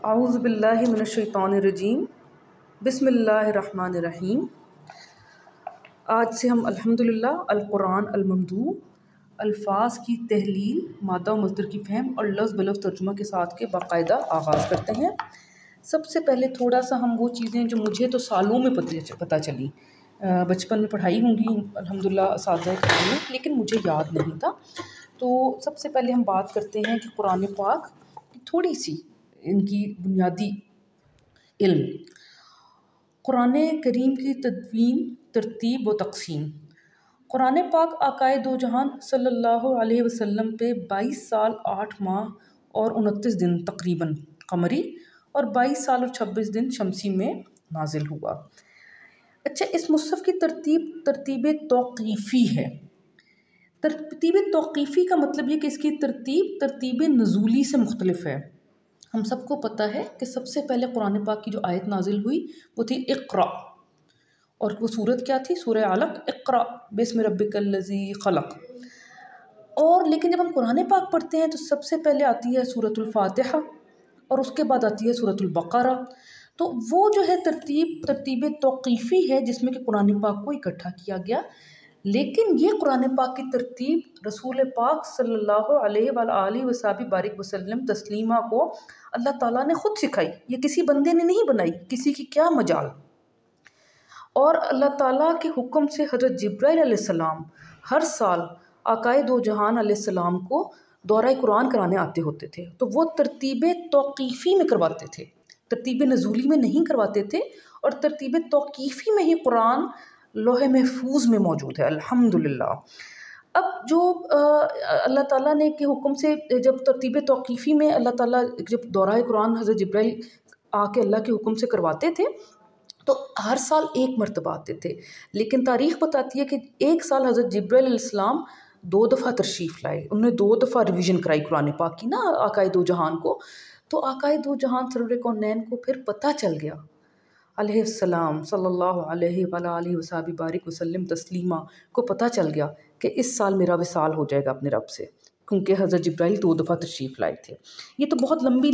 आऊज़ु बिल्लाहि मिनश्शैतानिर्रजीम बिस्मिल्लाहिर्रहमानिर्रहीम। आज से हम अल्हम्दुलिल्लाह अल-कुरान अल-ममदू अल्फाज की तहलील, मादा व मस्दर की फ़हम और लफ्ज़ बलफ्ज़ तर्जुमा के साथ के बाकायदा आगाज़ करते हैं। सबसे पहले थोड़ा सा हम वो चीज़ें जो मुझे तो सालों में पता चली, बचपन में पढ़ाई होंगी अल्हम्दुलिल्लाह असातिज़ा कराम ने, लेकिन मुझे याद नहीं था। तो सबसे पहले हम बात करते हैं कि कुरान पाक की थोड़ी सी इनकी बुनियादी इल्म। कुरान करीम की तदवीन, तरतीब व तक़सीम। कुरान पाक आकाए दो जहान सल्लल्लाहु अलैहि वसल्लम पे 22 साल 8 माह और 29 दिन तकरीबन कमरी और 22 साल और 26 दिन शमसी में नाजिल हुआ। अच्छा, इस मुसहफ़ की तरतीब तौक़ीफ़ी है। तरतीब तौक़ीफ़ी का मतलब ये कि इसकी तरतीब नुज़ूली से मुख्तलिफ है। हम सबको पता है कि सबसे पहले कुरान पाक की जो आयत नाजिल हुई वो थी इक़रा, और वो सूरत क्या थी? सूरह अलक़, इक़रा बिस्मि रब्बिकल्लज़ी ख़लक़। और लेकिन जब हम कुरान पाक पढ़ते हैं तो सबसे पहले आती है सूरतुल फ़ातिहा और उसके बाद आती है सूरतुल बक़रा। तो वो जो है तरतीब तौक़ीफ़ी है जिसमें कि कुरान पाक को इकट्ठा किया गया। लेकिन ये कुरान पाक की तरतीब रसूल पाक सल्लल्लाहु अलैहि वसल्लम तस्लीमा को अल्लाह ताला ने ख़ुद सिखाई। ये किसी बंदे ने नहीं बनाई, किसी की क्या मजाल। और अल्लाह ताला के हुक्म से हज़रत जिब्राइल अलैहिस्सलाम हर साल आकाए दो जहान अलैहिस्सलाम को दौरा कुरान कराने आते होते थे। तो वो तरतीब तौक़ीफ़ी में करवाते थे, तरतीब नज़ूली में नहीं करवाते थे। और तरतीब तौक़ीफ़ी में ही कुरान लोहे महफूज में मौजूद है अल्हम्दुलिल्लाह। अब जो अल्लाह ताला ने के हुक्म से जब तरतीब तौक़ीफ़ी में अल्लाह ताला जब दौरा कुरान हज़रत जिब्राइल आके अल्लाह के हुक्म से करवाते थे तो हर साल एक मरतबा आते थे। लेकिन तारीख़ बताती है कि एक साल हज़रत जिब्राइल अलैहिस्सलाम 2 दफ़ा तशरीफ़ लाए। उन्होंने 2 दफ़ा रिवीजन कराई कुरान पाक की ना आकाए दो जहान को। तो आकाए दो जहान सरवर कौनैन को फिर पता चल गया अलैहिस्सलाम सल्लल्लाहु अलैहि वसल्लम तस्लीमा को पता चल गया कि इस साल मेरा विसाल हो जाएगा अपने रब से, क्योंकि हज़रत जिब्राइल 2 दफ़ा तशरीफ़ लाए थे। ये तो बहुत लंबी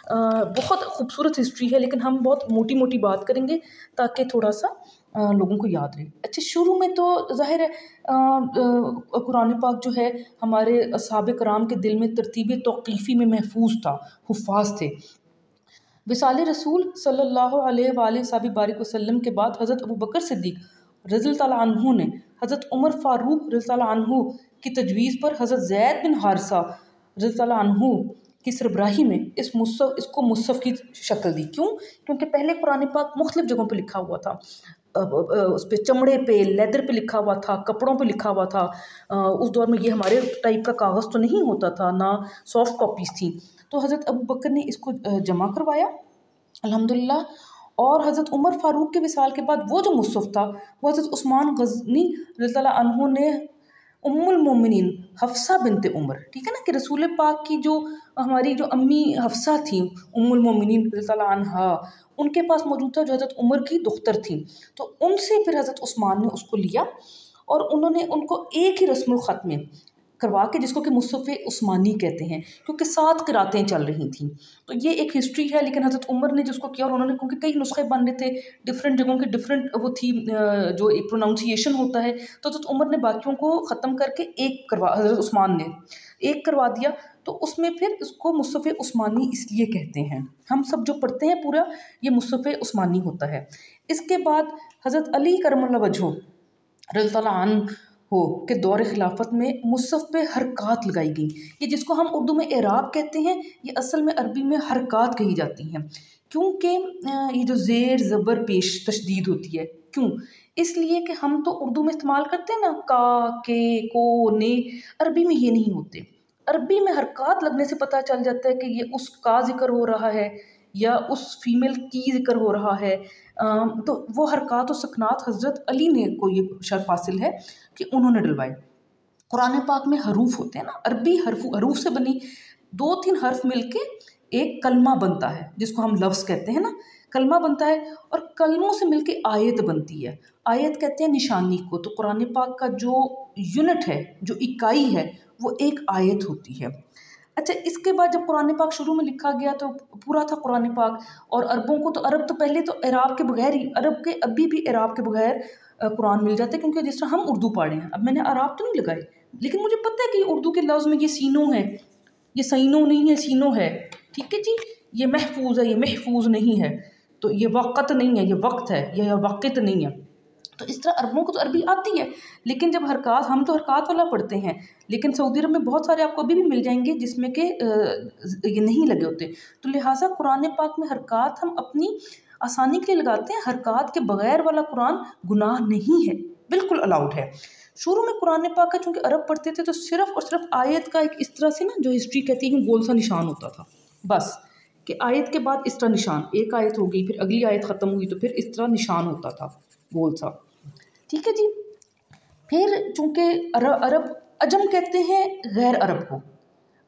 बहुत खूबसूरत हिस्ट्री है, लेकिन हम बहुत मोटी मोटी बात करेंगे ताकि थोड़ा सा लोगों को याद रहे। अच्छा, शुरू में तो ज़ाहिर है कुरान पाक जो है हमारे असहाबे कराम के दिल में तरतीब तौक़ीफ़ी में महफूज था, हुफ़ाज़ थे। विसाल रसूल सल्लल्लाहु अलैहि वसल्लम के बाद हज़रत अबू बकर सिद्दीक़ रज़ियल्लाहु अन्हु ने हज़रत उमर फ़ारूक रज़ियल्लाहु अन्हु की तजवीज़ पर हज़रत ज़ैद बिन हारिसा रज़ियल्लाहु अन्हु की सरबराही में इसको मुसहफ़ की शक्ल दी। क्यों? क्योंकि पहले कुरान पाक मुख्तलिफ़ जगहों पे लिखा हुआ था। उस पे चमड़े पे, लेदर पे लिखा हुआ था, कपड़ों पे लिखा हुआ था। उस दौर में ये हमारे टाइप का कागज़ तो नहीं होता था, ना सॉफ्ट कॉपीज़ थी। तो हज़रत अबू बकर ने इसको जमा करवाया अल्हम्दुलिल्लाह। और हज़रत उमर फ़ारूक के विसाल के बाद वो जो मुसहफ़ था वो हज़रत उस्मान गज़नी रज़ियल्लाहु अन्हु ने उम्मुल मोमिनीन हफ्सा बिनते उमर, ठीक है ना, कि रसूल पाक की जो हमारी जो अम्मी हफ्सा थी उम्मुल मोमिनीन रज़ियल्लाहु अन्हा, उनके पास मौजूद था जो हज़रत उमर की दुख्तर थी। तो उनसे फिर हज़रत उस्मान ने उसको लिया और उन्होंने उनको एक ही रस्मुल ख़त में करवा के, जिसको कि मुसहफ़ उस्मानी कहते हैं, क्योंकि 7 क़िरातें चल रही थीं। तो ये एक हिस्ट्री है। लेकिन हज़रत उमर ने जिसको किया और उन्होंने, क्योंकि कई नुस्खे बन रहे थे, डिफरेंट जगहों के डिफरेंट वो थी जो एक प्रोनाउंसिएशन होता है, तो हज़रत उमर ने बाकियों को ख़त्म करके हज़रत उस्मान ने एक करवा दिया। तो उसमें फिर इसको मुसहफ़ उस्मानी इसलिए कहते हैं। हम सब जो पढ़ते हैं पूरा ये मुसहफ़ उस्मानी होता है। इसके बाद हज़रत अली करमल्लाहु वजहू रज़ियल्लाहु अन्हु के दौर खिलाफत में मुसहफ़ पे हरकात लगाई गई। ये जिसको हम उर्दू में एराब कहते हैं, ये असल में अरबी में हरकात कही जाती हैं। क्योंकि ये जो ज़ेर ज़बर पेश तशदीद होती है, क्यों? इसलिए कि हम तो उर्दू में इस्तेमाल करते हैं ना का, के, को, ने, अरबी में ये नहीं होते। अरबी में हरकात लगने से पता चल जाता है कि ये उस का ज़िक्र हो रहा है या उस फीमेल की ज़िक्र हो रहा है। तो वो हरकात और सकनात हज़रत अली ने को ये शर्फ हासिल है कि उन्होंने डलवाए। कुरान पाक में हरूफ होते हैं ना, अरबी हरूफ से बनी 2-3 हर्फ मिलके एक कलमा बनता है, जिसको हम लफ्ज़ कहते हैं ना, कलमा बनता है। और कलमों से मिलके आयत बनती है। आयत कहते हैं निशानी को। तो कुरान पाक का जो यूनिट है, जो इकाई है, वो एक आयत होती है। अच्छा, इसके बाद जब कुरान पाक शुरू में लिखा गया तो पूरा था कुरान पाक, और अरबों को तो अरब तो पहले तो एराब के बगैर ही, अरब के अभी भी एराब के बगैर कुरान मिल जाते हैं, क्योंकि जिस तरह हम उर्दू पढ़े हैं, अब मैंने अराब तो नहीं लगाए, लेकिन मुझे पता है कि उर्दू के लफ्ज़ में ये सीनो है, ये सैनो नहीं है, सीनो है, ठीक है जी, ये महफूज है, ये महफूज नहीं है, तो ये वक़्त नहीं है, ये वक्त है, ये वक़्त नहीं है। तो इस तरह अरबों को तो अरबी आती है, लेकिन जब हरकत, हम तो हरकत वाला पढ़ते हैं, लेकिन सऊदी अरब में बहुत सारे आपको अभी भी मिल जाएंगे जिसमें कि ये नहीं लगे होते। तो लिहाजा कुरान पाक में हरकत हम अपनी आसानी के लिए लगाते हैं, हरकत के बगैर वाला कुरान गुनाह नहीं है, बिल्कुल अलाउड है। शुरू में कुरान पाक का चूँकि अरब पढ़ते थे तो सिर्फ और सिर्फ आयत का एक इस तरह से ना, जो हिस्ट्री कहती है, गोल सा निशान होता था बस, कि आयत के बाद इस तरह निशान, एक आयत हो गई फिर अगली आयत ख़त्म हुई तो फिर इस तरह निशान होता था गोल सा, ठीक है जी। फिर चूँकि अरब अजम कहते हैं गैर अरब को,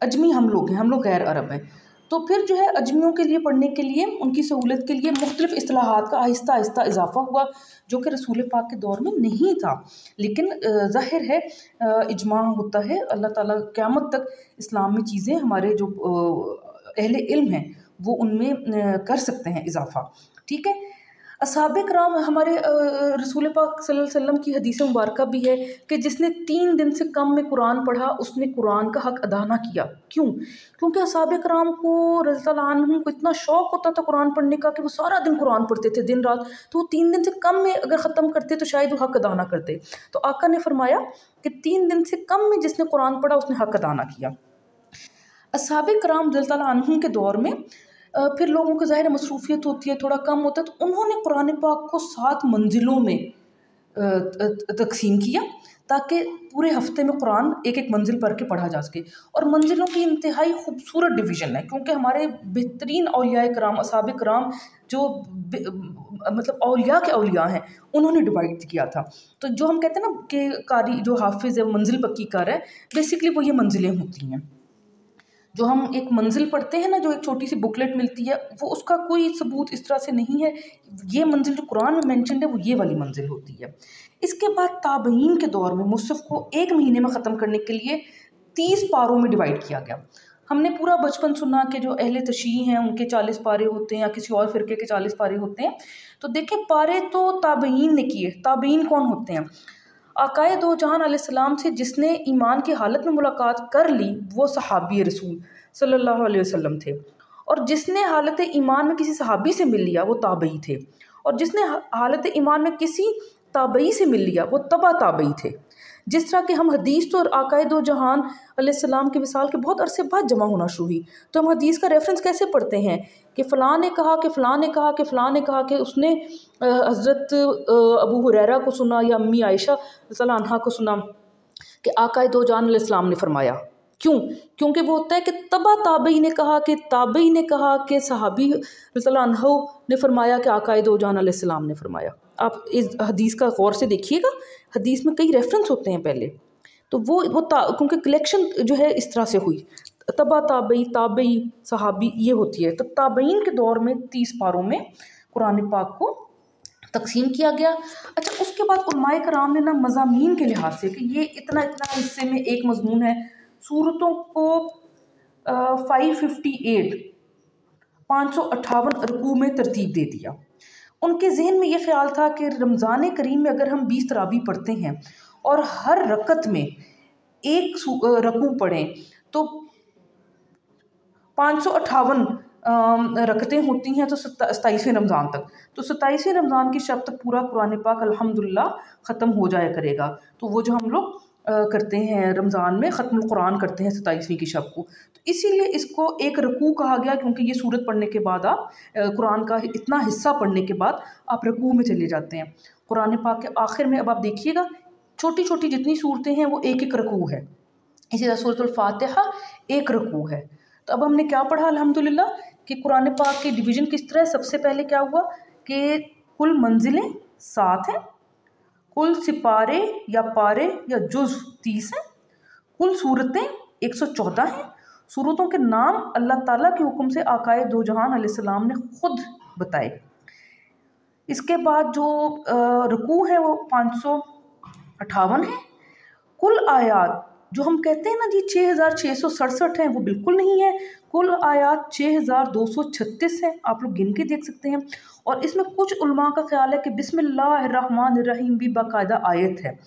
अजमी हम लोग हैं, हम लोग गैर अरब हैं, तो फिर जो है अजमियों के लिए पढ़ने के लिए, उनकी सहूलत के लिए मुख्तलिफ़ इस्तिलाहात का आहिस्ता आहिस्ता इजाफ़ा हुआ, जो कि रसूल पाक के दौर में नहीं था, लेकिन ज़ाहिर है इजमा होता है, अल्लाह ताला क़यामत तक इस्लाम में चीज़ें हमारे जो अहले इल्म हैं वो उनमें कर सकते हैं इजाफ़ा, ठीक है। असहाबे कराम, हमारे रसूल पाक सल्लल्लाहु अलैहि वसल्लम की हदीस मुबारक भी है कि जिसने 3 दिन से कम में कुरान पढ़ा उसने कुरान का हक़ अदा ना किया। क्यों? क्योंकि असहाबे कराम को रज़ियल्लाहु अन्हुम को इतना शौक़ होता था कुरान पढ़ने का कि वो सारा दिन कुरान पढ़ते थे, दिन रात, तो वो 3 दिन से कम में अगर ख़त्म करते तो शायद वो हक़ अदा ना करते। तो आका ने फरमाया कि 3 दिन से कम में जिसने कुरान पढ़ा उसने हक़ अदा ना किया। असहाबे कराम रज़ियल्लाहु अन्हुम के दौर में फिर लोगों को ज़ाहिर मसरूफ़ियत होती है, थोड़ा कम होता है, तो उन्होंने कुरान पाक को 7 मंजिलों में तक़सीम किया, ताकि पूरे हफ्ते में कुरान एक एक मंजिल पढ़ के पढ़ा जा सके। और मंजिलों की इंतहाई खूबसूरत डिवीज़न है, क्योंकि हमारे बेहतरीन औलिया कराम, असहाबे कराम, जो मतलब औलिया के औलिया हैं, उन्होंने डिवाइड किया था। तो जो हम कहते हैं ना कि कारी जो हाफिज़ है वो मंजिल पक्की कर है, बेसिकली वो ये मंजिलें होती हैं। जो हम एक मंजिल पढ़ते हैं ना, जो एक छोटी सी बुकलेट मिलती है, वो उसका कोई सबूत इस तरह से नहीं है, ये मंजिल जो कुरान में मेंशन्ड है वो ये वाली मंजिल होती है। इसके बाद ताबईन के दौर में मुसहफ़ को 1 महीने में ख़त्म करने के लिए 30 पारों में डिवाइड किया गया। हमने पूरा बचपन सुना कि जो अहले तशरीह हैं उनके 40 पारे होते हैं, या किसी और फ़िरके के 40 पारे होते हैं। तो देखें, पारे तो ताबईन ने किए। ताबईन कौन होते हैं? आकाए दो जहान अलैहिस्सलाम से जिसने ईमान की हालत में मुलाकात कर ली वो सहाबी रसूल सल्लल्लाहु अलैहि वसल्लम थे, और जिसने हालत ईमान में किसी सहाबी से मिल लिया वो ताबई थे, और जिसने हालत ईमान में किसी ताबई से मिल लिया वो तबा ताबई थे। जिस तरह कि हम हदीस तो आकाए दो जहान अलैहिस्सलाम के विसाल के बहुत अरसे बाद जमा होना शुरू हुई, तो हम हदीस का रेफरेंस कैसे पढ़ते हैं कि फ़लाँ ने कहा कि फ़लाँ ने कहा कि फ़लाँ ने कहा कि उसने हज़रत अबू हुरैरा को सुना या अम्मी आयशा रज़ियल्लाहु अन्हा को सुना कि आकाए दो जहान अलैहिस्सलाम ने फरमाया। क्यों? क्योंकि वो होता है कि तबा ताबई ने कहा कि ताबई ने कहा कि सहाबी रज़ियल्लाहु अन्हु ने फरमाया कि आकाए दो जहान अलैहिस्सलाम ने फरमाया। आप इस हदीस का गौर से देखिएगा, हदीस में कई रेफरेंस होते हैं पहले, तो वो क्योंकि कलेक्शन जो है इस तरह से हुई, तबा ताबई, ताबई, सहाबी, ये होती है। तो ताबईन के दौर में 30 पारों में कुरान पाक को तक़सीम किया गया। अच्छा, उसके बाद उलमाए कराम ने ना मज़ामीन के लिहाज से कि ये इतना इतना हिस्से में एक मज़मून है, सूरतों को 558 रुकू में तरतीब दे दिया। उनके जहन में ये ख्याल था कि रमज़ान करीम में अगर हम 20 तरावी पढ़ते हैं और हर रकत में एक रकू पढ़ें तो 558 रकतें होती हैं, तो 27वें रमज़ान तक, तो 27वें रमज़ान की शब तक पूरा कुरान पाक अल्हम्दुलिल्लाह ख़त्म हो जाया करेगा। तो वो जो हम लोग करते हैं रमज़ान में ख़त्मुल कुरान करते हैं 27वीं की शब को, तो इसीलिए इसको एक रकू कहा गया, क्योंकि ये सूरत पढ़ने के बाद आप कुरान का इतना हिस्सा पढ़ने के बाद आप रकू में चले जाते हैं। कुरान पाक के आखिर में अब आप देखिएगा छोटी छोटी जितनी सूरतें हैं वो एक एक रकू है। इसी तरह सूरतुल फातिहा एक रकू है। तो अब हमने क्या पढ़ा अल्हम्दुलिल्लाह कि कुरान पाक की डिवीज़न किस तरह है। सबसे पहले क्या हुआ कि कुल मंजिलें 7 हैं, कुल सिपारे या पारे या जुज़ 30 हैं, कुल सूरतें 114 हैं। सूरतों के नाम अल्लाह ताला के हुक्म से आकाए दो जहान अलैहिस्सलाम ने खुद बताए। इसके बाद जो रुकू है वो 558 है। कुल आयात जो हम कहते हैं ना जी 6667 हैं, वो बिल्कुल नहीं है। कुल आयात 6236 है, आप लोग गिन के देख सकते हैं। और इसमें कुछ उलमा का ख्याल है कि बिस्मिल्लाहिर्रहमानिर्रहीम भी बाकायदा आयत है,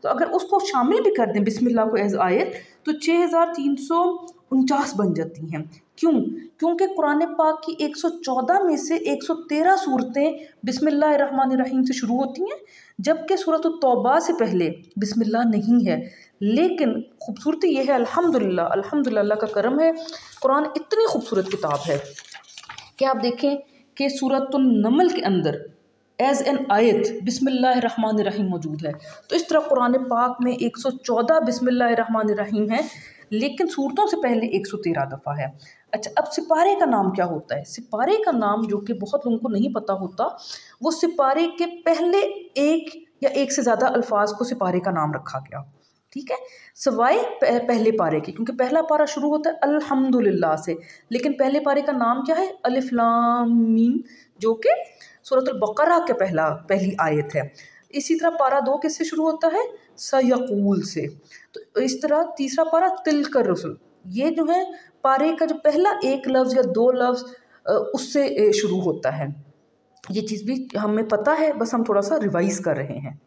तो अगर उसको शामिल भी कर दें बिस्मिल्लाह को एज आयत तो 6349 बन जाती हैं। क्यों? क्योंकि कुरान पाक की 114 में से 113 सूरतें बिस्मिल्लाहिर्रहमानिर्रहीम से शुरू होती हैं, जबकि सूरत तौबा से पहले बिस्मिल्लाह नहीं है। लेकिन खूबसूरती ये है, अल्हम्दुलिल्लाह अल्हम्दुलिल्लाह, अल्लाह का करम है, कुरान इतनी खूबसूरत किताब है कि आप देखें कि सूरतुन नमल के अंदर एज एन आयत बिस्मिल्लाहिर्रहमानिर्रहीम मौजूद है। तो इस तरह कुरान पाक में 114 बिस्मिल्लाहिर्रहमानिर्रहीम है, लेकिन सूरतों से पहले 113 दफ़ा है। अच्छा, अब सिपारे का नाम क्या होता है? सिपारे का नाम, जो कि बहुत लोगों को नहीं पता होता, वो सिपारे के पहले एक या एक से ज़्यादा अल्फाज को सिपारे का नाम रखा गया, ठीक है, सवाए पहले पारे की, क्योंकि पहला पारा शुरू होता है अल्हम्दुलिल्लाह से, लेकिन पहले पारे का नाम क्या है? अलिफ लाम मीम, जो कि सूरतुल बकरा के पहली आयत है। इसी तरह पारा 2 किससे शुरू होता है? सयकूल से। तो इस तरह तीसरा पारा तिलकर रसुल, ये जो है पारे का जो पहला एक लफ्ज़ या दो लफ्ज़ उससे शुरू होता है। ये चीज़ भी हमें पता है, बस हम थोड़ा सा रिवाइज़ कर रहे हैं।